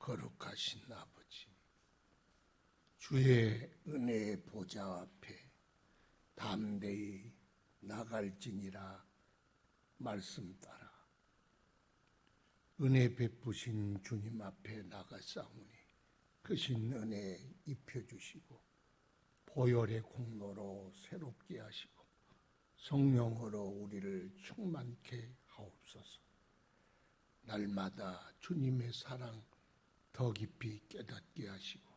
거룩하신 아버지, 주의 은혜의 보좌 앞에 담대히 나갈지니라 말씀 따라 은혜 베푸신 주님 앞에 나가싸우니 크신 은혜 입혀주시고 보혈의 공로로 새롭게 하시고 성령으로 우리를 충만케 하옵소서. 날마다 주님의 사랑 더 깊이 깨닫게 하시고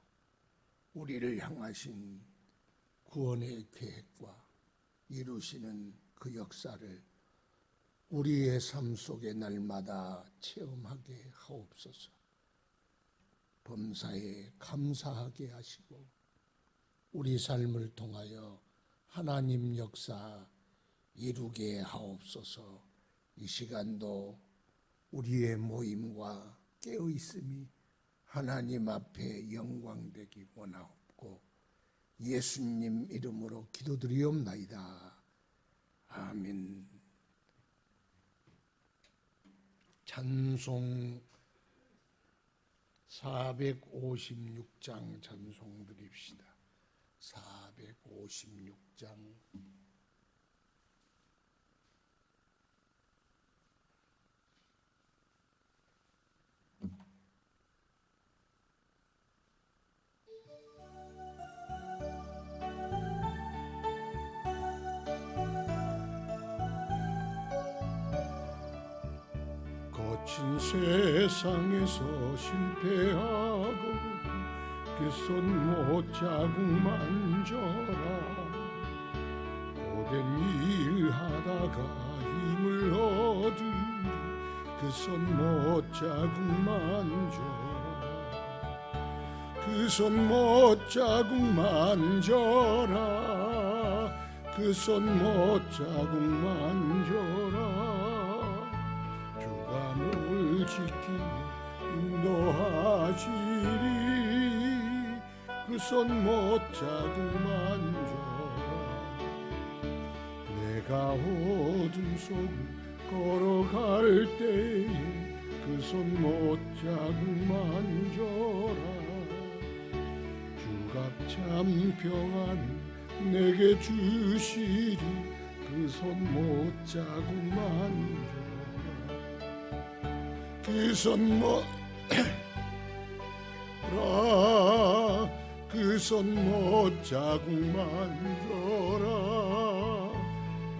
우리를 향하신 구원의 계획과 이루시는 그 역사를 우리의 삶 속에 날마다 체험하게 하옵소서. 범사에 감사하게 하시고 우리 삶을 통하여 하나님 역사 이루게 하옵소서. 이 시간도 우리의 모임과 깨어있음이 하나님 앞에 영광되기 원하옵고 예수님 이름으로 기도드리옵나이다. 아멘. 찬송 456장 찬송 드립시다. 456장. 거친 세상에서 실패하고 그 손 못 자국 만져라. 고된 일 하다가 힘을 얻으리 그 손 못 자국 만져라. 그 손 못 자국 만져라. 그 손 못 자국 만져라. 늘 지키며 인도하시리. 그 손 못 자국 만져라. 내가 어둠 속을 걸어갈 때에 그 손 못 자국 만져라. 주가 참 평안 내게 주시리. 그 손 못 자국 만져라. 그 손 못 그 손 못 자국 만져라.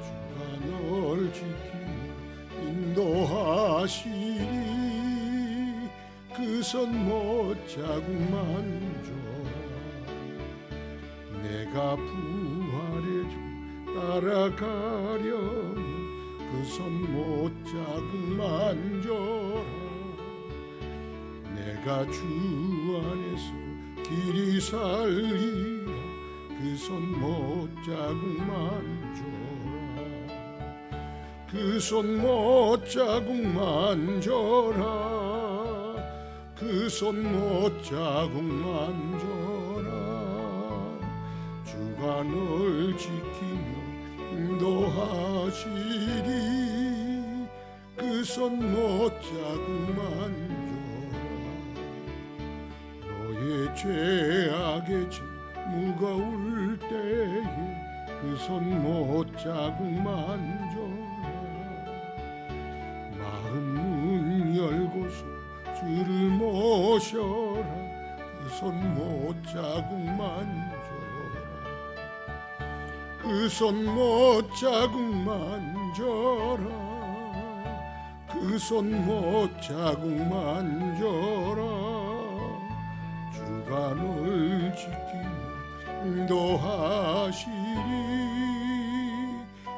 주가 널 지키며 인도하시리. 그 손 못 자국 만져라. 내가 부활의 주 따라가려면 그 손 못 자국 만져라. 내가 주 안에서 길이 살리라. 그 손 못 자국 만져라. 그 손 못 자국 만져라. 그 손 못 자국 만져라. 주가 널 지키며 인도하시리. 그 손 못 자국 만져라. 너의 죄악의 짐 무거울 때에 그 손 못 자국 만져라. 마음 문 열고서 주를 모셔라. 그 손 못 자국 만져라. 그 손 못 자국 만져라. 그 손 못 자국 만져라. 주가 널 지키며 인도하시리.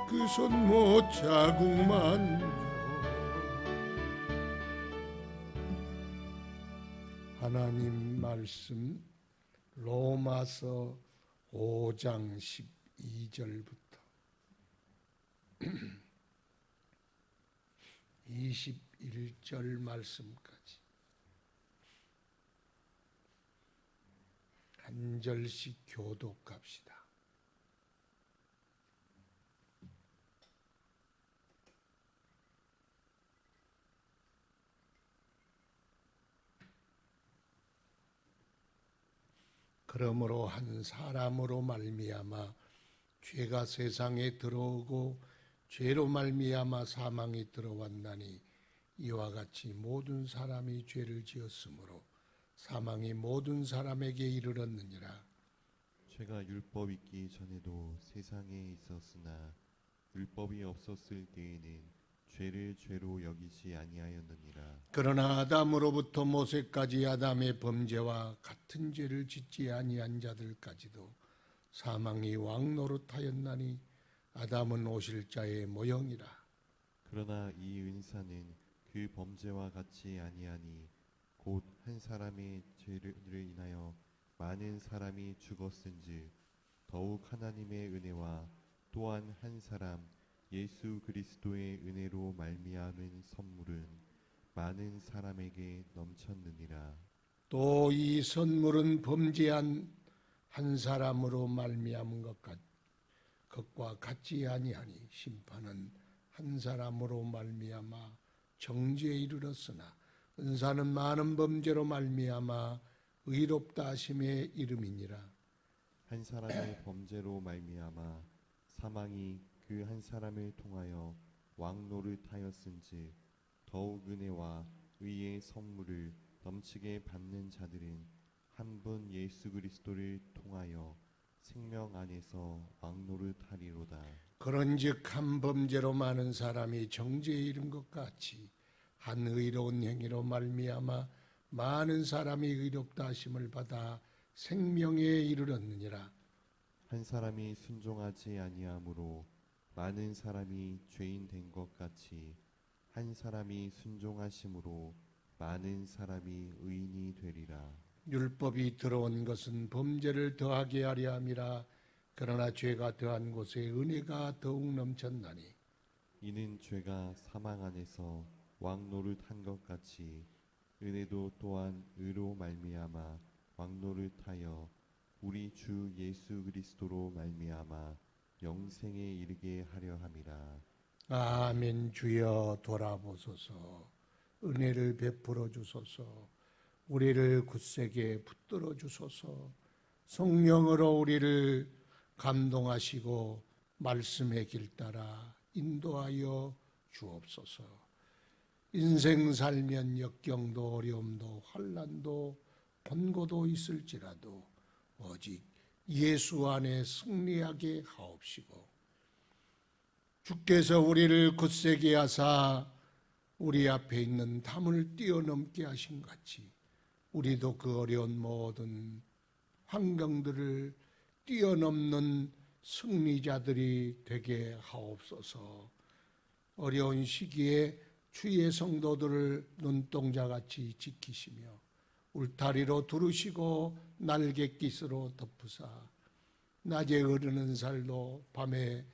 그 손 못 자국 만져라. 하나님 말씀 로마서 5장 12절부터 21절 말씀까지 한 절씩 교독합시다. 그러므로 한 사람으로 말미암아 죄가 세상에 들어오고 죄로 말미암아 사망이 들어왔나니 이와 같이 모든 사람이 죄를 지었으므로 사망이 모든 사람에게 이르렀느니라. 죄가 율법 있기 전에도 세상에 있었으나 율법이 없었을 때에는 죄를 죄로 여기지 아니하였느니라. 그러나 아담으로부터 모세까지 아담의 범죄와 같은 죄를 짓지 아니한 자들까지도 사망이 왕노릇하였나니 아담은 오실 자의 모형이라. 그러나 이 은사는 그 범죄와 같이 아니하니 곧 한 사람의 죄를 인하여 많은 사람이 죽었은즉 더욱 하나님의 은혜와 또한 한 사람 예수 그리스도의 은혜로 말미암은 선물은 많은 사람에게 넘쳤느니라. 또 이 선물은 범죄한 한 사람으로 말미암은 것과 같지 아니하니 심판은 한 사람으로 말미암아 정죄에 이르렀으나 은사는 많은 범죄로 말미암아 의롭다 하심의 이름이니라. 한 사람의 범죄로 말미암아 사망이 그 한 사람을 통하여 왕노릇하였은즉 더욱 은혜와 의의 선물을 넘치게 받는 자들은 한 분 예수 그리스도를 통하여 생명 안에서 왕노릇하리로다. 그런즉 한 범죄로 많은 사람이 정죄에 이른 것 같이 한 의로운 행위로 말미암아 많은 사람이 의롭다 하심을 받아 생명에 이르렀느니라. 한 사람이 순종하지 아니하므로 많은 사람이 죄인 된 것 같이 한 사람이 순종하심으로 많은 사람이 의인이 되리라. 율법이 들어온 것은 범죄를 더하게 하려 함이라. 그러나 죄가 더한 곳에 은혜가 더욱 넘쳤나니 이는 죄가 사망 안에서 왕노릇한 것 같이 은혜도 또한 의로 말미암아 왕노릇하여 우리 주 예수 그리스도로 말미암아 영생에 이르게 하려 함이라. 아멘. 주여 돌아보소서. 은혜를 베풀어 주소서. 우리를 굳세게 붙들어 주소서. 성령으로 우리를 감동하시고 말씀의 길 따라 인도하여 주옵소서. 인생 살면 역경도 어려움도 환난도 번고도 있을지라도 오직 예수 안에 승리하게 하옵시고 주께서 우리를 굳세게 하사 우리 앞에 있는 담을 뛰어넘게 하신 같이 우리도 그 어려운 모든 환경들을 뛰어넘는 승리자들이 되게 하옵소서. 어려운 시기에 주의 성도들을 눈동자같이 지키시며 울타리로 두르시고 날갯깃으로 덮으사 낮에 흐르는 살도 밤에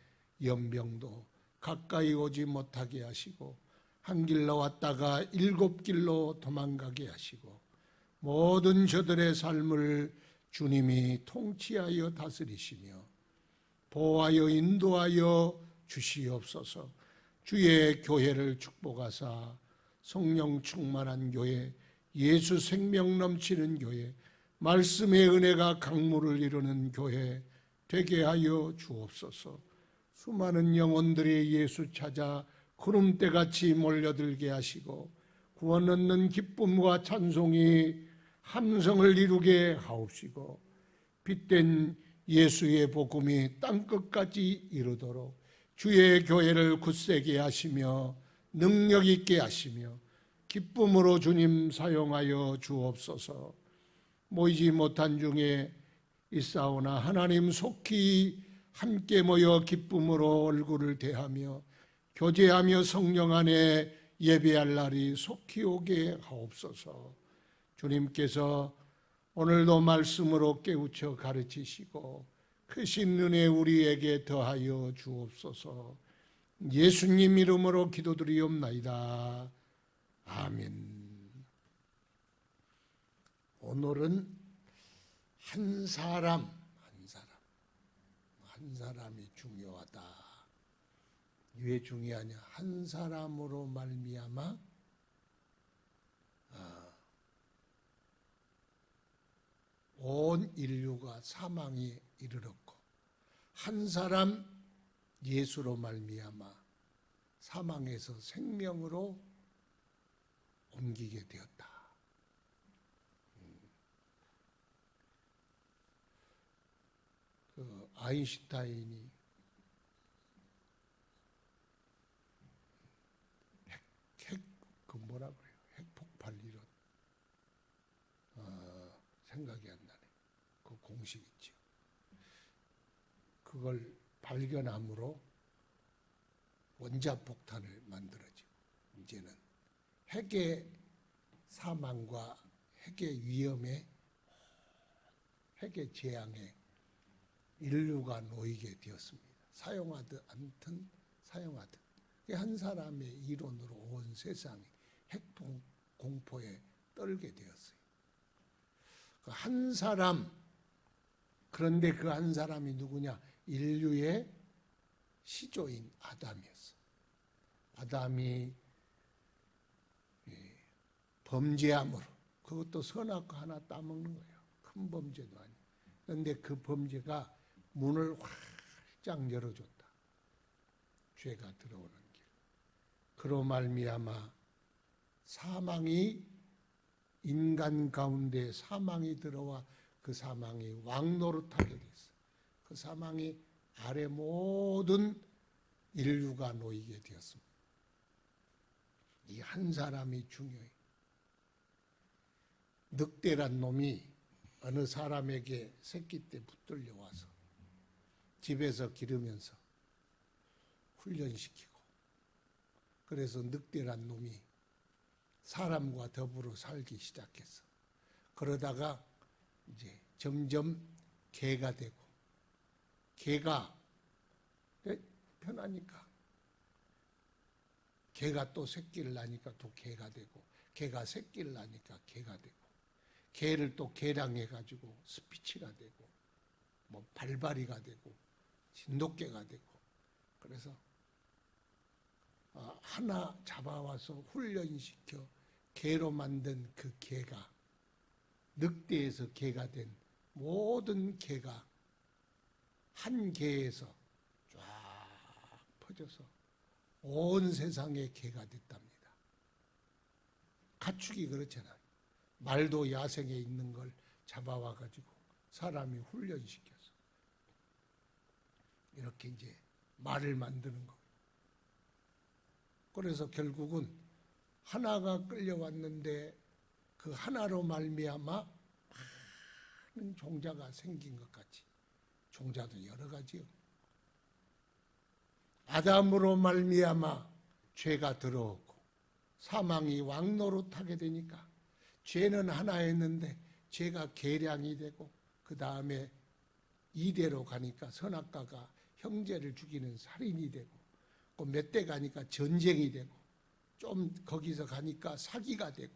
연병도 가까이 오지 못하게 하시고 한 길로 왔다가 일곱 길로 도망가게 하시고 모든 저들의 삶을 주님이 통치하여 다스리시며 보호하여 인도하여 주시옵소서. 주의 교회를 축복하사 성령 충만한 교회, 예수 생명 넘치는 교회, 말씀의 은혜가 강물을 이루는 교회 되게 하여 주옵소서. 수많은 영혼들이 예수 찾아 구름대같이 몰려들게 하시고 구원 얻는 기쁨과 찬송이 함성을 이루게 하옵시고 빛된 예수의 복음이 땅끝까지 이르도록 주의 교회를 굳세게 하시며 능력 있게 하시며 기쁨으로 주님 사용하여 주옵소서. 모이지 못한 중에 있사오나 하나님 속히 함께 모여 기쁨으로 얼굴을 대하며 교제하며 성령 안에 예배할 날이 속히 오게 하옵소서. 주님께서 오늘도 말씀으로 깨우쳐 가르치시고 크신 은혜 우리에게 더하여 주옵소서. 예수님 이름으로 기도드리옵나이다. 아멘. 오늘은 한 사람이 중요하다. 왜 중요하냐? 한 사람으로 말미암아 온 온 인류가 사망에 이르렀고 한 사람 예수로 말미암아 사망에서 생명으로 옮기게 되었다. 그 아인슈타인이 그 뭐라 그래요? 핵폭발 이론 생각이 안 나네. 그 공식 있죠. 그걸 발견함으로 원자폭탄을 만들어지고 이제는 핵의 사망과 핵의 위험에 핵의 재앙에 인류가 놓이게 되었습니다. 사용하든 않든 사용하든 한 사람의 이론으로 온 세상이 핵 공포에 떨게 되었어요. 그 한 사람, 그런데 그 한 사람이 누구냐? 인류의 시조인 아담이었어. 아담이 범죄함으로, 그것도 선악과 하나 따먹는 거예요. 큰 범죄도 아니고. 그런데 그 범죄가 문을 활짝 열어줬다. 죄가 들어오는 길. 그로 말미암아 사망이 인간 가운데 사망이 들어와 그 사망이 왕노릇하게 됐어. 그 사망이 아래 모든 인류가 놓이게 되었습니다. 이 한 사람이 중요해. 늑대란 놈이 어느 사람에게 새끼 때 붙들려 와서 집에서 기르면서 훈련시키고, 그래서 늑대란 놈이 사람과 더불어 살기 시작했어. 그러다가 이제 점점 개가 되고, 개가 편하니까 개가 또 새끼를 낳으니까 또 개가 되고, 개가 새끼를 낳으니까 개가 되고, 개를 또 개량해가지고 스피치가 되고, 뭐 발바리가 되고, 진돗개가 되고, 그래서 하나 잡아와서 훈련시켜 개로 만든 그 개가 늑대에서 개가 된 모든 개가 한 개에서 쫙 퍼져서 온 세상에 개가 됐답니다. 가축이 그렇잖아요. 말도 야생에 있는 걸 잡아와가지고 사람이 훈련시켜서 이렇게 이제 말을 만드는 거. 그래서 결국은 하나가 끌려왔는데 그 하나로 말미암아 많은 종자가 생긴 것 같이, 종자도 여러 가지요. 아담으로 말미암아 죄가 들어오고 사망이 왕노릇하게 되니까 죄는 하나였는데 죄가 계량이 되고, 그 다음에 이대로 가니까 선악과가 형제를 죽이는 살인이 되고, 몇 대 가니까 전쟁이 되고, 좀 거기서 가니까 사기가 되고,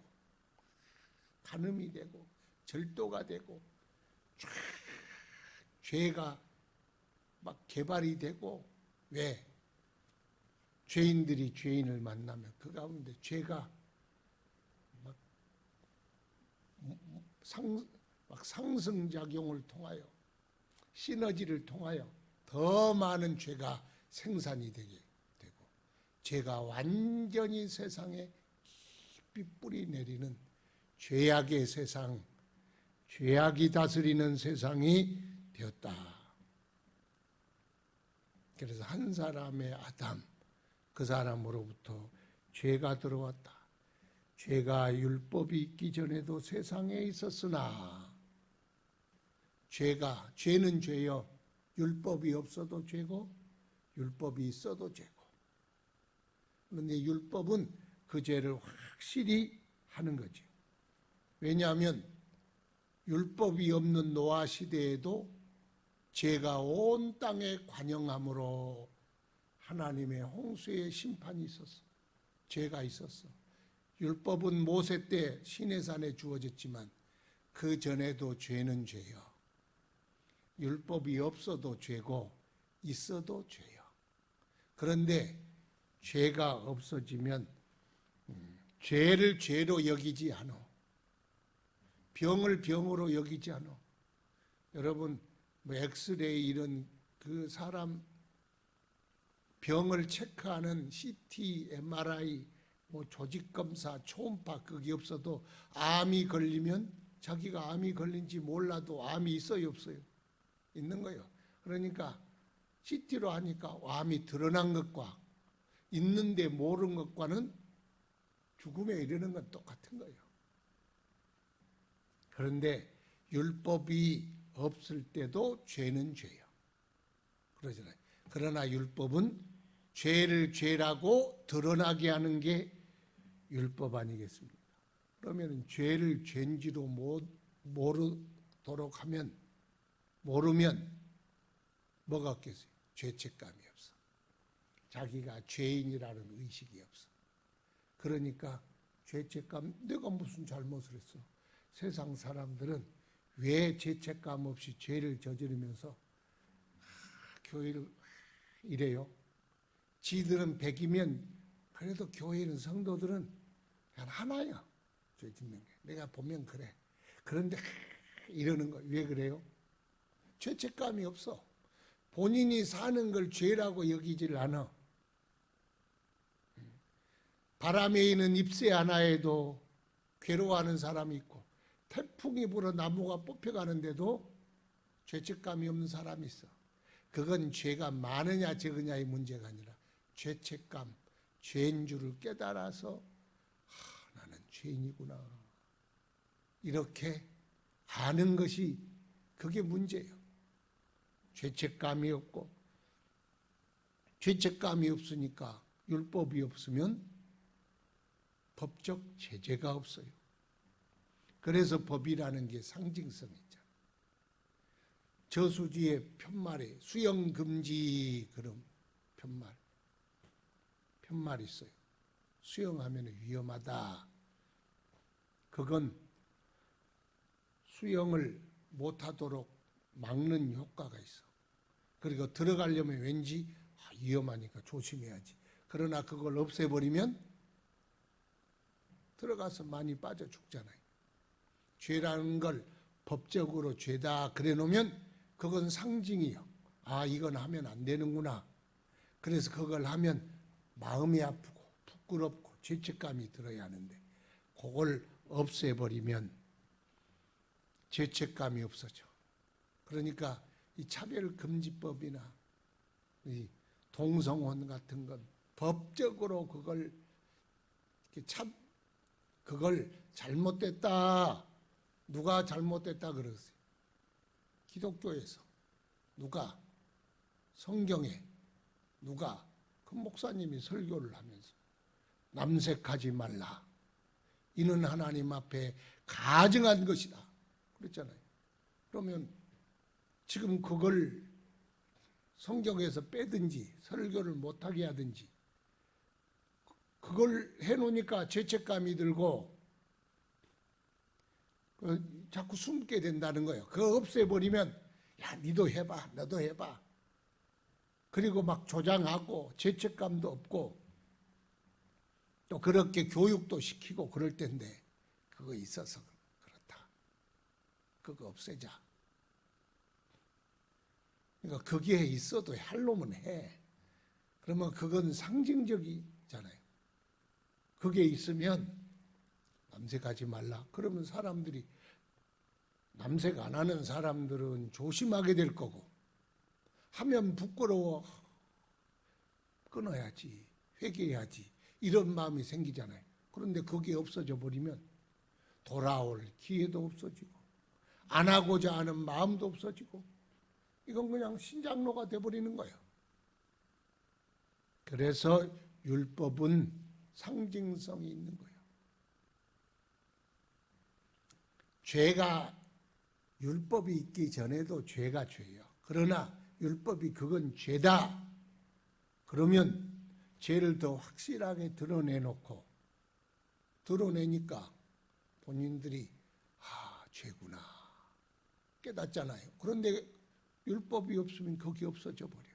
간음이 되고, 절도가 되고, 쫙 죄가 막 개발이 되고. 왜? 죄인들이 죄인을 만나면 그 가운데 죄가 막 상승작용을 통하여, 시너지를 통하여 더 많은 죄가 생산이 되게 되고, 죄가 완전히 세상에 깊이 뿌리 내리는 죄악의 세상, 죄악이 다스리는 세상이 되었다. 그래서 한 사람의 아담, 그 사람으로부터 죄가 들어왔다. 죄가 율법이 있기 전에도 세상에 있었으나, 죄는 죄요. 율법이 없어도 죄고 율법이 있어도 죄고. 그런데 율법은 그 죄를 확실히 하는 거죠. 왜냐하면 율법이 없는 노아 시대에도 죄가 온 땅에 관영함으로 하나님의 홍수의 심판이 있었어. 죄가 있었어. 율법은 모세 때 시내산에 주어졌지만 그 전에도 죄는 죄요. 율법이 없어도 죄고 있어도 죄요. 그런데 죄가 없어지면 죄를 죄로 여기지 않아. 병을 병으로 여기지 않아. 여러분 뭐 엑스레이 이런 그 사람 병을 체크하는 CT, MRI, 뭐 조직 검사, 초음파 그게 없어도 암이 걸리면 자기가 암이 걸린지 몰라도 암이 있어요, 없어요? 있는 거예요. 그러니까 CT로 하니까 암이 드러난 것과 있는데 모르는 것과는 죽음에 이르는 건 똑같은 거예요. 그런데 율법이 없을 때도 죄는 죄요. 그러잖아요. 그러나 율법은 죄를 죄라고 드러나게 하는 게 율법 아니겠습니까? 그러면 죄를 죄인지도 모르도록 하면, 모르면 뭐가 없겠어요? 죄책감이 없어. 자기가 죄인이라는 의식이 없어. 그러니까 죄책감, 내가 무슨 잘못을 했어? 세상 사람들은 왜 죄책감 없이 죄를 저지르면서 교회를 이래요? 지들은 100이면 그래도 교회는 성도들은 그냥 하나야. 죄 짓는 게. 내가 보면 그래. 그런데 이러는 거 왜 그래요? 죄책감이 없어. 본인이 사는 걸 죄라고 여기질 않아. 바람에 있는 잎새 하나에도 괴로워하는 사람이 있고 태풍이 불어 나무가 뽑혀가는데도 죄책감이 없는 사람이 있어. 그건 죄가 많으냐 적으냐의 문제가 아니라 죄책감, 죄인 줄을 깨달아서 나는 죄인이구나. 이렇게 아는 것이 그게 문제예요. 죄책감이 없고 죄책감이 없으니까 율법이 없으면 법적 제재가 없어요. 그래서 법이라는 게 상징성이 있잖아요. 저수지의 편말에 수영금지 그런 편말 있어요. 수영하면 위험하다. 그건 수영을 못하도록 막는 효과가 있어. 그리고 들어가려면 왠지 위험하니까 조심해야지. 그러나 그걸 없애버리면 들어가서 많이 빠져 죽잖아요. 죄라는 걸 법적으로 죄다 그래 놓으면 그건 상징이요. 이건 하면 안 되는구나. 그래서 그걸 하면 마음이 아프고 부끄럽고 죄책감이 들어야 하는데 그걸 없애버리면 죄책감이 없어져. 그러니까 이 차별금지법이나 이 동성혼 같은 건 법적으로 그걸 잘못됐다. 누가 잘못됐다 그러세요? 기독교에서 누가, 성경에 누가, 그 목사님이 설교를 하면서 남색하지 말라. 이는 하나님 앞에 가증한 것이다. 그랬잖아요. 그러면 지금 그걸 성경에서 빼든지 설교를 못하게 하든지 그걸 해놓으니까 죄책감이 들고 자꾸 숨게 된다는 거예요. 그거 없애버리면 야 니도 해봐 너도 해봐. 그리고 막 조장하고 죄책감도 없고 또 그렇게 교육도 시키고 그럴 텐데 그거 있어서 그렇다. 그거 없애자. 그러니까 그게 있어도 할 놈은 해. 그러면 그건 상징적이잖아요. 그게 있으면 남색하지 말라. 그러면 사람들이 남색 안 하는 사람들은 조심하게 될 거고 하면 부끄러워 끊어야지 회개해야지 이런 마음이 생기잖아요. 그런데 그게 없어져 버리면 돌아올 기회도 없어지고 안 하고자 하는 마음도 없어지고 이건 그냥 신장로가 돼버리는 거예요. 그래서 율법은 상징성이 있는 거예요. 죄가 율법이 있기 전에도 죄가 죄예요. 그러나 율법이 그건 죄다. 그러면 죄를 더 확실하게 드러내놓고 드러내니까 본인들이 죄구나 깨닫잖아요. 그런데 율법이 없으면 거기 없어져 버려.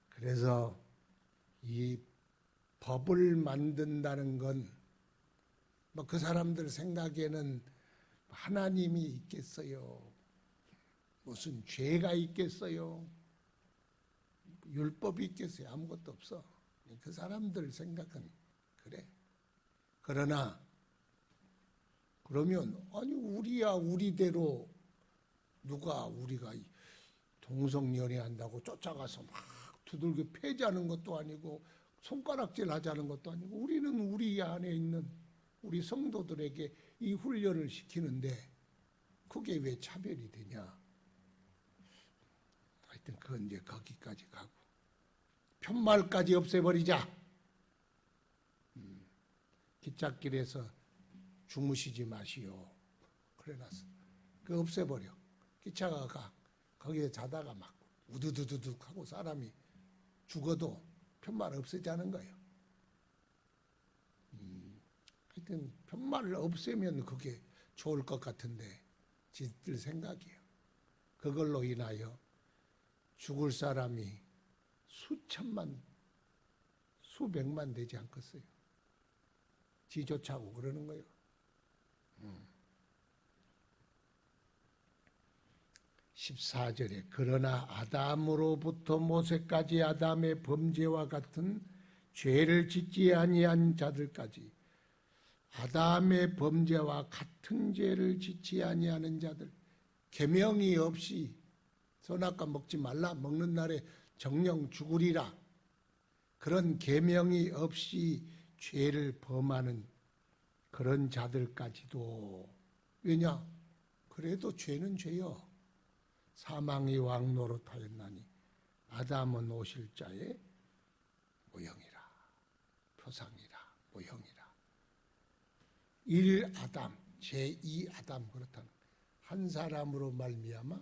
그래서 이 법을 만든다는 건 뭐 그 사람들 생각에는 하나님이 있겠어요? 무슨 죄가 있겠어요? 율법이 있겠어요? 아무것도 없어. 그 사람들 생각은 그래. 그러나 그러면 아니 우리야 우리대로 누가 우리가 동성연애한다고 쫓아가서 막 두들겨 패자는 것도 아니고 손가락질 하자는 것도 아니고 우리는 우리 안에 있는 우리 성도들에게 이 훈련을 시키는데 그게 왜 차별이 되냐? 하여튼 그건 이제 거기까지 가고 편말까지 없애버리자. 기찻길에서 주무시지 마시오. 그래놨어. 그 없애버려. 기차가 가. 거기에 자다가 막 우두두두둑 하고 사람이 죽어도 편말 없애자는 거예요. 하여튼 편말을 없애면 그게 좋을 것 같은데 지들 생각이에요. 그걸로 인하여 죽을 사람이 수천만, 수백만 되지 않겠어요. 지조차고 그러는 거예요. 14절에 그러나 아담으로부터 모세까지 아담의 범죄와 같은 죄를 짓지 아니한 자들까지 아담의 범죄와 같은 죄를 짓지 아니하는 자들 계명이 없이 선악과 먹지 말라 먹는 날에 정령 죽으리라 그런 계명이 없이 죄를 범하는 그런 자들까지도 왜냐? 그래도 죄는 죄요. 사망이 왕노릇하였나니 아담은 오실 자의 모형이라 표상이라 모형이라 1아담 제2아담 그렇다는 한 사람으로 말미암아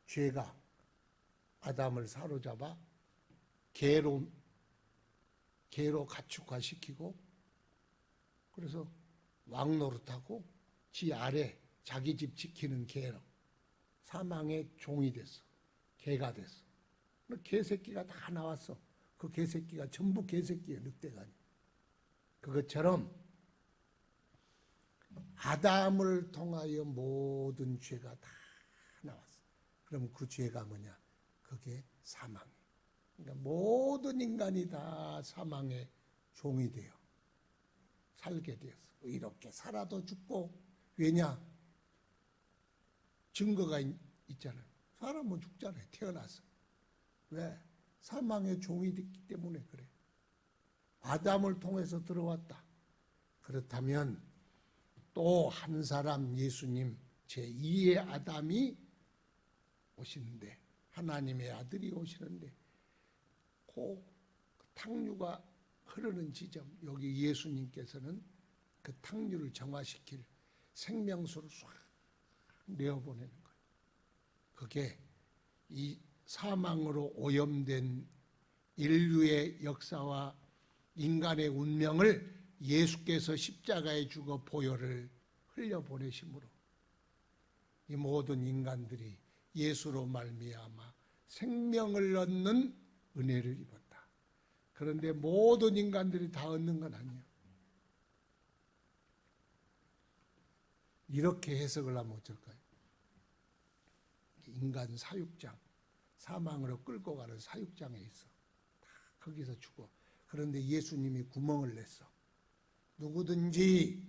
죄가 아담을 사로잡아 개로 가축화시키고 그래서 왕노릇하고 지 아래 자기 집 지키는 개로 사망의 종이 됐어. 개가 됐어. 개새끼가 다 나왔어. 그 개새끼가 전부 개새끼예요. 늑대가 아니고. 그것처럼 아담을 통하여 모든 죄가 다 나왔어. 그럼 그 죄가 뭐냐? 그게 사망이에요. 그러니까 모든 인간이 다 사망의 종이 되어 살게 되었어. 이렇게 살아도 죽고 왜냐? 증거가 있잖아요. 사람은 죽잖아요. 태어나서. 왜? 사망의 종이 됐기 때문에 그래. 아담을 통해서 들어왔다. 그렇다면 또 한 사람 예수님 제2의 아담이 오시는데 하나님의 아들이 오시는데 그 탕류가 흐르는 지점 여기 예수님께서는 그 탕류를 정화시킬 생명수를 쫙 내어보내는 거예요. 그게 이 사망으로 오염된 인류의 역사와 인간의 운명을 예수께서 십자가에 죽어 보혈을 흘려보내심으로 이 모든 인간들이 예수로 말미암아 생명을 얻는 은혜를 입었다. 그런데 모든 인간들이 다 얻는 건 아니에요. 이렇게 해석을 하면 어떨까요? 인간 사육장, 사망으로 끌고 가는 사육장에 있어. 다 거기서 죽어. 그런데 예수님이 구멍을 냈어. 누구든지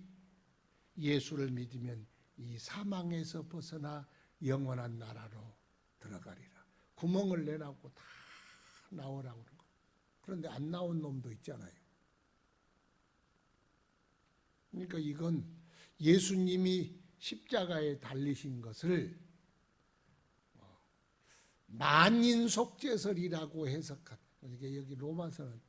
예수를 믿으면 이 사망에서 벗어나 영원한 나라로 들어가리라. 구멍을 내라고 다 나오라고 그런 거. 그런데 안 나온 놈도 있잖아요. 그러니까 이건 예수님이 십자가에 달리신 것을 만인속죄설이라고 해석한. 이게 여기 로마서는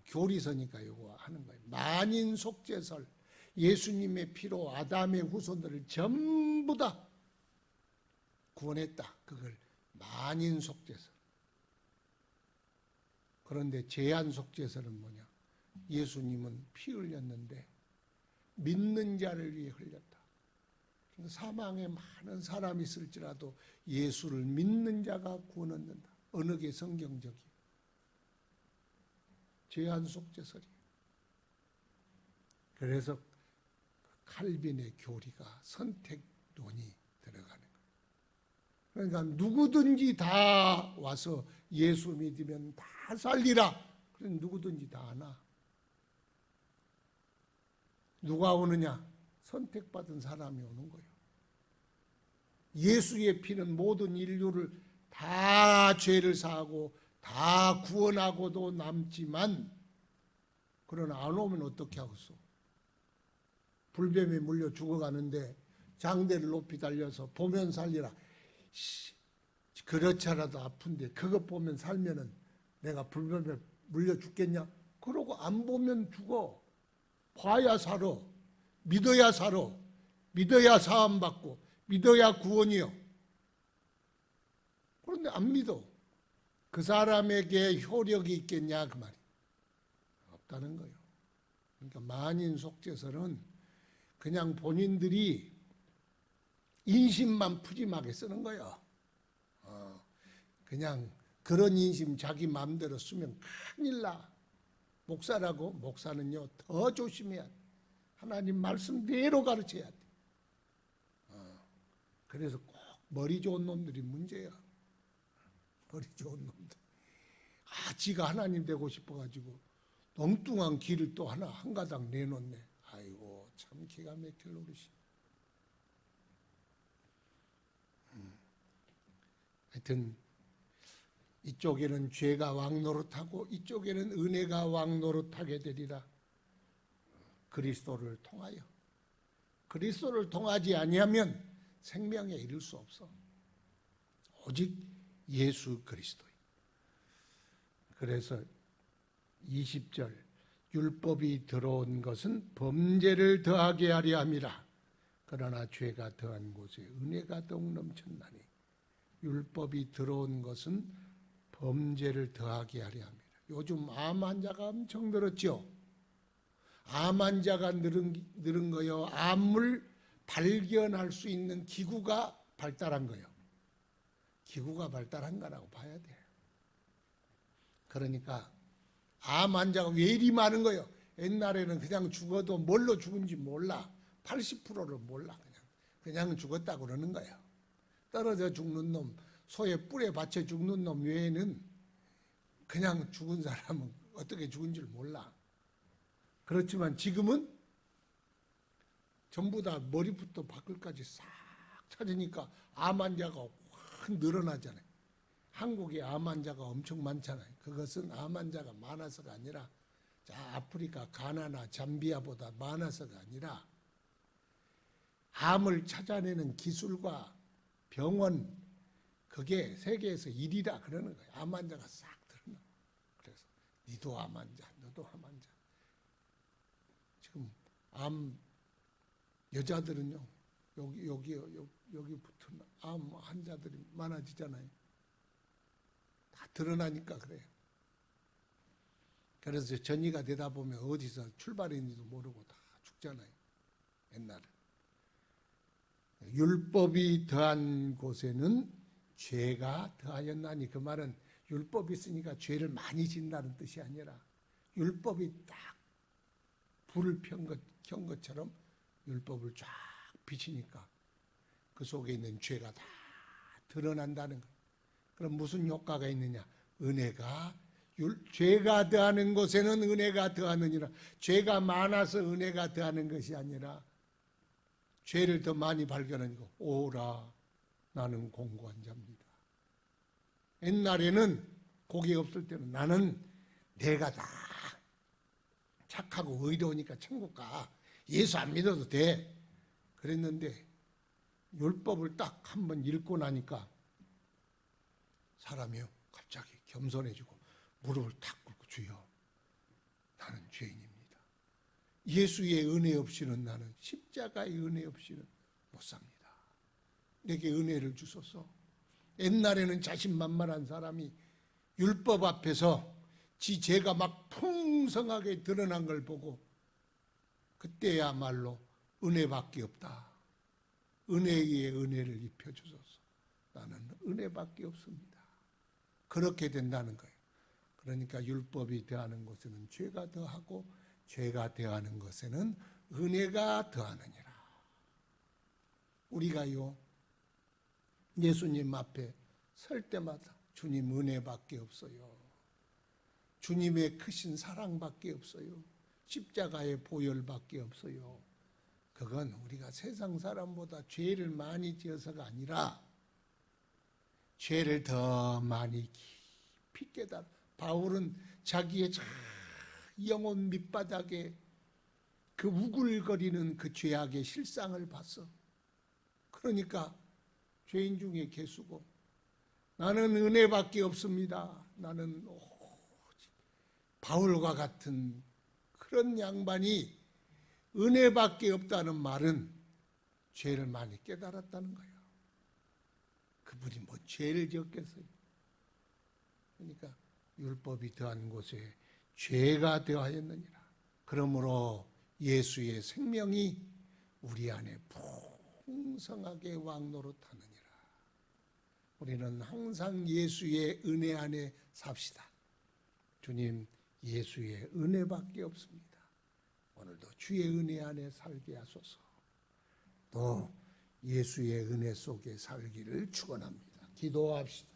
교리서니까 이거 하는 거예요. 만인속죄설. 예수님의 피로 아담의 후손들을 전부 다 구원했다. 그걸 만인속죄설. 그런데 제한속죄설은 뭐냐? 예수님은 피 흘렸는데 믿는 자를 위해 흘렸다. 사망에 많은 사람이 있을지라도 예수를 믿는 자가 구원 얻는다. 어느 게 성경적이에요? 제한속죄설이에요. 그래서 칼빈의 교리가 선택론이 들어가는 거예요. 그러니까 누구든지 다 와서 예수 믿으면 다 살리라. 그래서 누구든지 다 하나. 누가 오느냐? 선택받은 사람이 오는 거예요. 예수의 피는 모든 인류를 다 죄를 사하고 다 구원하고도 남지만, 그러나 안 오면 어떻게 하겠어? 불뱀에 물려 죽어가는데 장대를 높이 달려서 보면 살리라. 그렇잖아도 아픈데 그것 보면 살면은 내가 불뱀에 물려 죽겠냐? 그러고 안 보면 죽어. 봐야 살아. 믿어야 살아. 믿어야 사함받고 믿어야 구원이요. 그런데 안 믿어. 그 사람에게 효력이 있겠냐 그 말이 없다는 거예요. 그러니까 만인 속죄설은 그냥 본인들이 인심만 푸짐하게 쓰는 거예요. 그냥 그런 인심 자기 마음대로 쓰면 큰일 나. 목사라고, 목사는요 더 조심해야 돼. 하나님 말씀대로 가르쳐야 돼. 그래서 꼭 머리 좋은 놈들이 문제야. 머리 좋은 놈들. 지가 하나님 되고 싶어가지고 엉뚱한 길을 또 하나 한 가닥 내놓네. 아이고 참 기가 막힐 노릇이. 하여튼 이쪽에는 죄가 왕노릇하고 이쪽에는 은혜가 왕노릇하게 되리라. 그리스도를 통하여. 그리스도를 통하지 아니하면 생명에 이를 수 없어. 오직 예수 그리스도. 그래서 20절 율법이 들어온 것은 범죄를 더하게 하려 함이라. 그러나 죄가 더한 곳에 은혜가 더욱 넘쳤나니. 율법이 들어온 것은 범죄를 더하게 하려 합니다. 요즘 암 환자가 엄청 늘었죠. 암 환자가 늘은 거요. 암을 발견할 수 있는 기구가 발달한 거예요. 기구가 발달한 거라고 봐야 돼. 그러니까 암 환자가 왜 이리 많은 거예요? 옛날에는 그냥 죽어도 뭘로 죽은지 몰라. 80%를 몰라. 그냥 죽었다고 그러는 거예요. 떨어져 죽는 놈, 소의 뿔에 받쳐 죽는 놈 외에는 그냥 죽은 사람은 어떻게 죽은 줄 몰라. 그렇지만 지금은 전부 다 머리부터 발끝까지 싹 찾으니까 암 환자가 확 늘어나잖아요. 한국에 암 환자가 엄청 많잖아요. 그것은 암 환자가 많아서가 아니라 아프리카 가나나 잠비아보다 많아서가 아니라 암을 찾아내는 기술과 병원, 그게 세계에서 1위라 그러는 거예요. 암 환자가 싹 들어나. 그래서 니도 암 환자, 너도 암 환자. 지금 암 여자들은요, 여기 붙은 암 환자들이 많아지잖아요. 다 드러나니까 그래요. 그래서 전이가 되다 보면 어디서 출발했는지도 모르고 다 죽잖아요. 옛날에. 율법이 더한 곳에는 죄가 더하였나니. 그 말은 율법이 있으니까 죄를 많이 짓는다는 뜻이 아니라 율법이 딱 불을 켠 것처럼 율법을 쫙 비치니까 그 속에 있는 죄가 다 드러난다는 거예요. 그럼 무슨 효과가 있느냐? 은혜가 죄가 더하는 곳에는 은혜가 더하느니라. 죄가 많아서 은혜가 더하는 것이 아니라 죄를 더 많이 발견하니까 오라 나는 공고한 자입니다. 옛날에는 고기 없을 때는 나는 내가 다 착하고 의로우니까 천국 가. 예수 안 믿어도 돼. 그랬는데 율법을 딱 한번 읽고 나니까 사람이요 갑자기 겸손해지고 무릎을 탁 꿇고 주여 나는 죄인입니다. 예수의 은혜 없이는 나는 십자가의 은혜 없이는 못 삽니다. 내게 은혜를 주소서. 옛날에는 자신만만한 사람이 율법 앞에서 지 죄가 막 풍성하게 드러난 걸 보고 그때야말로 은혜밖에 없다. 은혜에 은혜를 입혀주소서. 나는 은혜밖에 없습니다. 그렇게 된다는 거예요. 그러니까 율법이 더하는 곳에는 죄가 더하고 죄가 더하는 것에는 은혜가 더하느니라. 우리가요, 예수님 앞에 설 때마다 주님 은혜밖에 없어요. 주님의 크신 사랑밖에 없어요. 십자가의 보혈밖에 없어요. 그건 우리가 세상 사람보다 죄를 많이 지어서가 아니라 죄를 더 많이 깊이 깨달아. 바울은 자기의 영혼 밑바닥에 그 우글거리는 그 죄악의 실상을 봤어. 그러니까 죄인 중에 개수고, 나는 은혜밖에 없습니다. 나는 오직 바울과 같은 그런 양반이 은혜밖에 없다는 말은 죄를 많이 깨달았다는 거예요. 그분이 뭐 죄를 지었겠어요. 그러니까 율법이 더한 곳에 죄가 더하였느니라. 그러므로 예수의 생명이 우리 안에 풍성하게 왕노릇하느니라. 우리는 항상 예수의 은혜 안에 삽시다. 주님, 예수의 은혜밖에 없습니다. 오늘도 주의 은혜 안에 살게 하소서. 또 예수의 은혜 속에 살기를 축원합니다. 기도합시다.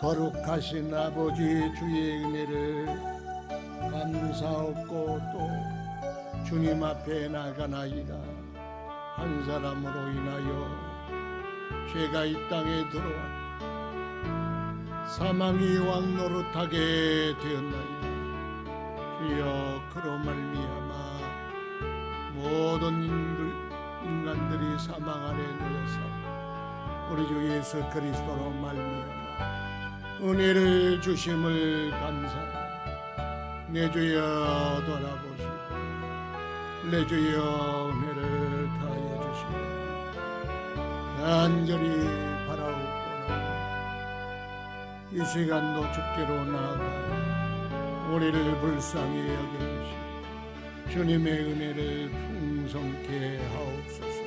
거룩하신 아버지, 주의 은혜를 감사하고 또 주님 앞에 나가나이다. 한 사람으로 인하여 죄가 이 땅에 들어왔다. 사망이 왕노릇하게 되었나이다. 주여, 그로 말미암아 모든 인간들이 사망 아래 놓여서 우리 주 예수 그리스도로 말미암아 은혜를 주심을 감사합니다. 내 주여 돌아보시고 내 주여 은혜를 다하여 주시고 간절히 바라옵고나 이 시간도 주께로 나아가 우리를 불쌍히 여겨주시고 주님의 은혜를 풍성케 하옵소서.